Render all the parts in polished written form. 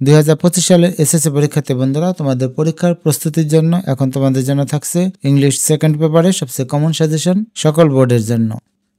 2025 সালের এসএসসি পরীক্ষার্থী বন্ধুরা, তোমাদের পরীক্ষার প্রস্তুতির জন্য এখন তোমাদের জন্য থাকছে ইংলিশ সেকেন্ড পেপারে সবচেয়ে কমন সাজেশন সকল বোর্ডের জন্য।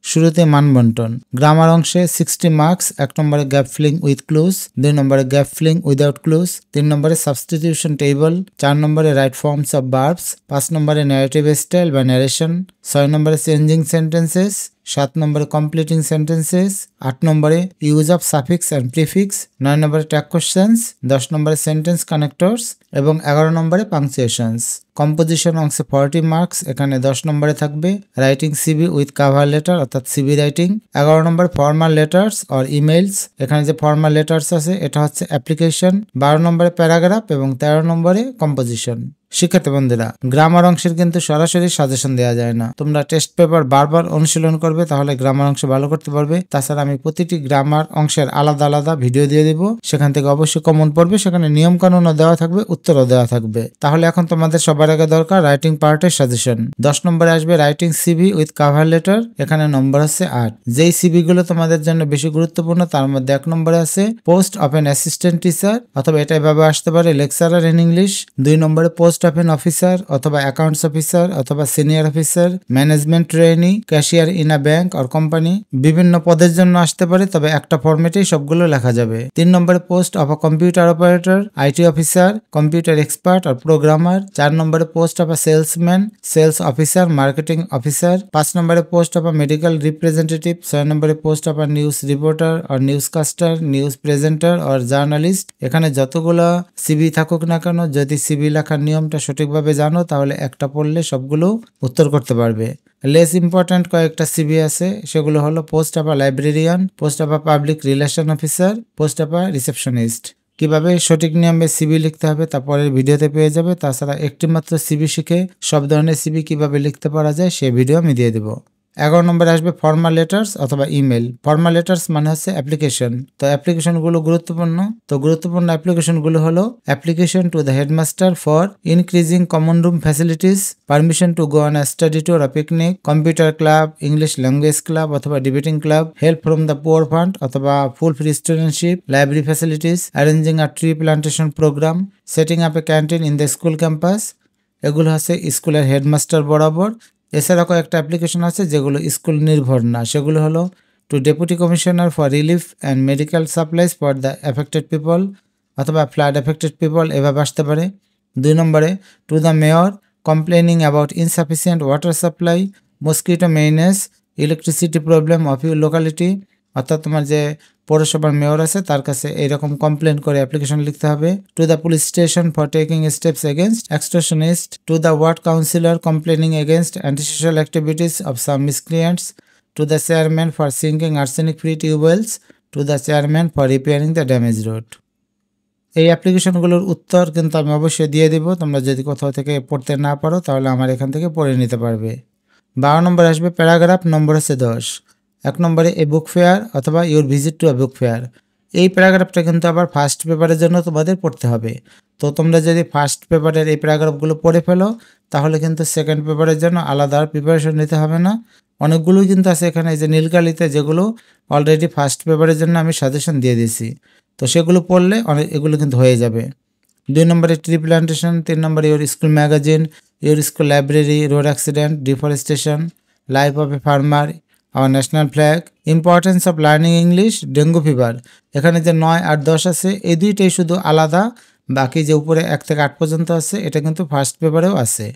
শুরুতে মানবন্টন। গ্রামার অংশে 60 মার্কস। 1 নম্বরে গ্যাপ ফিলিং উইথ ক্লুজ, 2 নম্বরে গ্যাপ ফিলিং উইদাউট ক্লুজ, 3 নম্বরে সাবস্টিটিউশন টেবল, 4 নম্বরে রাইট ফর্মস অফ ভার্বস, 5 নম্বরে ন্যারেটিভ স্টাইল বা ন্যারেশন, 6 নম্বরে চেঞ্জিং সেন্টেন্সেস, 7 নম্বরে কমপ্লিটিং সেন্টেন্সেস, 8 নম্বরে use of suffix and prefix, 9 নম্বরে ট্যাগ কোশ্চেন্স, 10 নম্বরে সেন্টেন্স কানেক্টরস এবং 11 নম্বরে পাংচুয়েশনস। কম্পোজিশন অংশে 40 মার্কস। এখানে 10 নম্বরে থাকবে writing CV with cover letter অর্থাৎ সিবি রাইটিং। 11 নম্বর ফর্মাল লেটার্স অর ইমেইলস। এখানে যে ফর্মাল লেটার্স আছে এটা হচ্ছে অ্যাপ্লিকেশন। 12 নম্বরে প্যারাগ্রাফ এবং 13 নম্বরে কম্পোজিশন। শিক্ষার্থী বন্ধুরা, গ্রামার অংশের কিন্তু সরাসরি সাজেশন দেওয়া যায় না। তোমরা টেস্ট পেপার বারবার অনুশীলন করবে, তাহলে গ্রামার অংশ ভালো করতে পারবে। তাছাড়া আমি প্রতিটি গ্রামার অংশের আলাদা আলাদা ভিডিও দিয়ে দিব, সেখান থেকে অবশ্যই কমন পড়বে। সেখানে নিয়ম কানুনও দেওয়া থাকবে, উত্তরও দেওয়া থাকবে। তাহলে এখন তোমাদের সবার আগে দরকার রাইটিং পার্টের সাজেশন। 10 নম্বরে আসবে writing CV with cover letter. এখানে নম্বর হচ্ছে 8। যেই সিভি গুলো তোমাদের জন্য বেশি গুরুত্বপূর্ণ তার মধ্যে 1 নম্বরে আছে post of N assistant teacher, অথবা এটা এভাবে আসতে পারে লেকচারার ইন ইংলিশ। 2 নম্বরে পোস্ট অফ এন অফিসার অথবা অ্যাকাউন্টস অফিসার অথবা senior officer, management trainee, cashier in a bank or company. বিভিন্ন পদের জন্য আসতে পারে, তবে একটা ফরম্যাটেই সবগুলো লেখা যাবে। 3 নম্বরে post of a computer operator, IT officer, computer expert আর প্রোগ্রামার। 4 নম্বরে post of a salesman, sales officer, marketing officer. 5 নম্বরে post of a medical representative. 6 নম্বরে post of a news reporter or news caster, news presenter or journalist. এখানে যতগুলো CB থাকুক না কেন, যদি সিবি লেখার নিয়মটা সঠিকভাবে জানো তাহলে একটা পড়লে সবগুলো উত্তর করতে পারবে। লেস ইম্পর্ট্যান্ট কয়েকটা সিবি আছে, সেগুলো হলো post of a librarian, post of a public relation officer, post of a receptionist. কিভাবে সঠিক নিয়মে সিবি লিখতে হবে তা পরের ভিডিওতে পেয়ে যাবে। তাছাড়া একটি মাত্র সিবি শিখে সব ধরনের সিবি কিভাবে লিখতে পারা যায় সেই ভিডিও আমি দিয়ে দেবো। 11 নম্বরে আসবে ফর্মাল লেটার্স অথবা ইমেল। ফর্মাল লেটার্স মানে হচ্ছে অ্যাপ্লিকেশন। তো অ্যাপ্লিকেশনগুলো গুরুত্বপূর্ণ। গুরুত্বপূর্ণ অ্যাপ্লিকেশনগুলো হলো application to the headmaster for increasing common room facilities, permission to go on a study tour or picnic, computer club, English language club অথবা debating club, help from the poor fund অথবা full free studentship, library facilities, arranging a tree plantation programme, setting up a canteen in the school campus. এগুলো হচ্ছে স্কুলের headmaster বরাবর। এছাড়া কয়েকটা application আছে যেগুলো স্কুল নির্ভর না, সেগুলো হলো to deputy commissioner for relief and medical supplies for the affected people অথবা ফ্লাড এফেক্টেড পিপল, এভাবে আসতে পারে। 2 নম্বরে to the mayor complaining about insufficient water supply, mosquito menace, electricity problem of your locality, অর্থাৎ তোমার যে পৌরসভার মেয়র আছে তার কাছে এইরকম কমপ্লেন করে অ্যাপ্লিকেশন লিখতে হবে। To the police station for taking steps against extortionist, to the ward councillor complaining against antisocial activities of some miscreants, to the chairman for sinking arsenic free tubewells, to the chairman for repairing the damage road. এই অ্যাপ্লিকেশনগুলোর উত্তর কিন্তু আমি অবশ্যই দিয়ে দিব। তোমরা যদি কোথাও থেকে পড়তে না পারো তাহলে আমার এখান থেকে পড়ে নিতে পারবে। 12 নম্বর আসবে প্যারাগ্রাফ, নম্বর হচ্ছে 10। 1 নম্বরে এ বুক ফেয়ার অথবা your visit to a book fair. এই প্যারাগ্রাফটা কিন্তু আবার ফার্স্ট পেপারের জন্য তোমাদের পড়তে হবে। তো তোমরা যদি ফার্স্ট পেপারের এই প্যারাগ্রাফগুলো পড়ে ফেলো তাহলে কিন্তু সেকেন্ড পেপারের জন্য আলাদা প্রিপারেশন নিতে হবে না। অনেকগুলোই কিন্তু আছে এখানে, এই যে নীলকালিতে, যেগুলো অলরেডি ফার্স্ট পেপারের জন্য আমি সাজেশন দিয়ে দিয়েছি। তো সেগুলো পড়লে এগুলো কিন্তু হয়ে যাবে। 2 নম্বরে ট্রি প্লান্টেশন, 3 নম্বরে your school magazine, your school library, road accident, deforestation, life of a farmer, our national flag, importance of learning English, dengue fever. এখানে যে 9 আর 10 আছে এই দুইটাই শুধু আলাদা, বাকি যে উপরে 1 থেকে 8 পর্যন্ত আছে এটা কিন্তু ফার্স্ট পেপারেও আছে।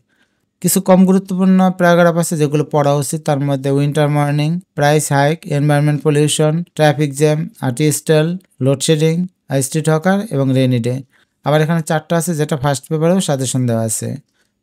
কিছু কম গুরুত্বপূর্ণ প্যারাগ্রাফ আছে যেগুলো পড়া উচিত, তার মধ্যে winter morning, price hike, environment pollution, traffic jam, hartal, load shedding, street hawker এবং রেনি ডে। আবার এখানে 4টা আছে যেটা ফার্স্ট পেপারেও সাজেশন দেওয়া আছে।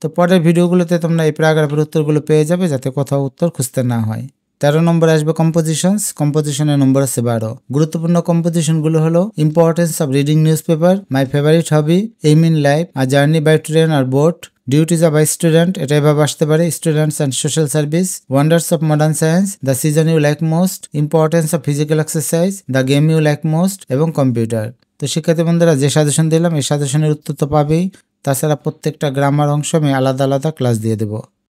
তো পরের ভিডিওগুলোতে তোমরা এই প্যারাগ্রাফের উত্তরগুলো পেয়ে যাবে যাতে কোথাও উত্তর খুঁজতে না হয়। 13 নম্বরে আসবে কম্পোজিশনস। কম্পোজিশনের নম্বর আছে 12। গুরুত্বপূর্ণ কম্পোজিশনগুলো হলো importance of reading newspaper, my favourite hobby, aim in life, a journey by train আর boat, duties of a student, এটা এভাবে আসতে পারে, students and social service, wonders of modern science, the season you like most, importance of physical exercise, the game you like most এবং computer. তো শিক্ষার্থী বন্ধুরা, যে সাজেশন দিলাম এই সাজেশনের উত্তর তো পাবেই। তাছাড়া প্রত্যেকটা গ্রামার অংশ আমি আলাদা আলাদা ক্লাস দিয়ে দেবো।